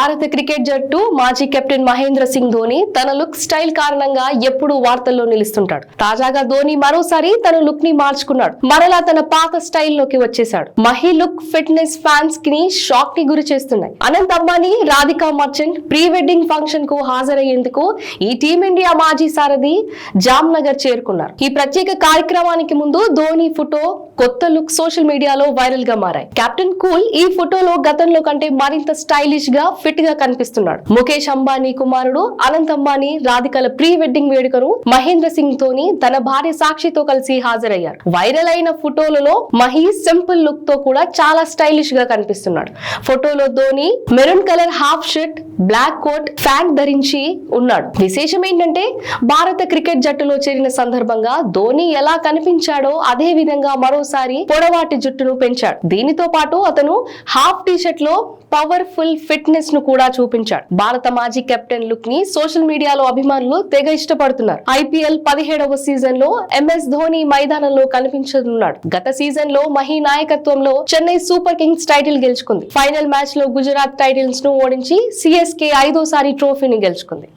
భారత క్రికెట్ జట్టు మాజీ కెప్టెన్ మహేంద్ర సింగ్ ధోని తన లుక్ స్టైల్ కారణంగా ఎప్పుడూ వార్తల్లో నిలుస్తుంటాడు. తాజాగా ధోని మరోసారి తన లుక్ ని మార్చుకున్నాడు. మరలా తన పాత స్టైల్లోకి వచ్చేశాడు. మహి లుక్ ఫిట్నెస్ ఫ్యాన్స్ కి షాక్ ని గురి చేస్తున్నాయి. Anant Ambani, Radhika merchant pre wedding function కు హాజరయ్యేందుకు ఈ టీమిండియా మాజీ సారథి జామ్నగర్ చేరుకున్నారు. ఈ ప్రత్యేక కార్యక్రమానికి ముందు ధోని ఫోటో, కొత్త లుక్ సోషల్ మీడియాలో వైరల్ గా మారాయి. కెప్టెన్ కూల్ ఈ ఫోటోలో గతంలో కంటే మరింత స్టైలిష్ గా ఫిట్ గా కనిపిస్తున్నాడు. ముఖేష్ అంబానీ కుమారుడు అనంత్ అంబానీ రాధికల ప్రీ వెడ్డింగ్ వేడుకను మహేంద్ర సింగ్ ధోని తన భార్య సాక్షితో కలిసి హాజరయ్యారు. వైరల్ అయిన ఫోటోలలో మహి సింపుల్ లుక్ తో కూడా చాలా స్టైలిష్ గా కనిపిస్తున్నాడు. ఫోటోలో Dhoni maroon colour half shirt, black coat, pant ధరించి ఉన్నాడు. విశేషం ఏంటంటే భారత క్రికెట్ జట్టులో చేరిన సందర్భంగా ధోని ఎలా కనిపించాడో అదే విధంగా మరోసారి పొడవాటి జుట్టును పెంచాడు. దీనితో పాటు అతను హాఫ్ టీ షర్ట్ లో పవర్ఫుల్ ఫిట్నెస్ ను కూడా చూపించాడు. భారత మాజీ కెప్టెన్ లుక్ ని సోషల్ మీడియాలో అభిమానులు తెగ ఇష్టపడుతున్నారు. IPL 17వ సీజన్ లో MS ధోని మైదానంలో కనిపించనున్నాడు. గత సీజన్ లో మహి నాయకత్వంలో చెన్నై సూపర్ కింగ్స్ టైటిల్ గెలుచుకుంది. ఫైనల్ మ్యాచ్ లో గుజరాత్ టైటిల్స్ ను ఓడించి CSK 5వ సారి ట్రోఫీని గెలుచుకుంది.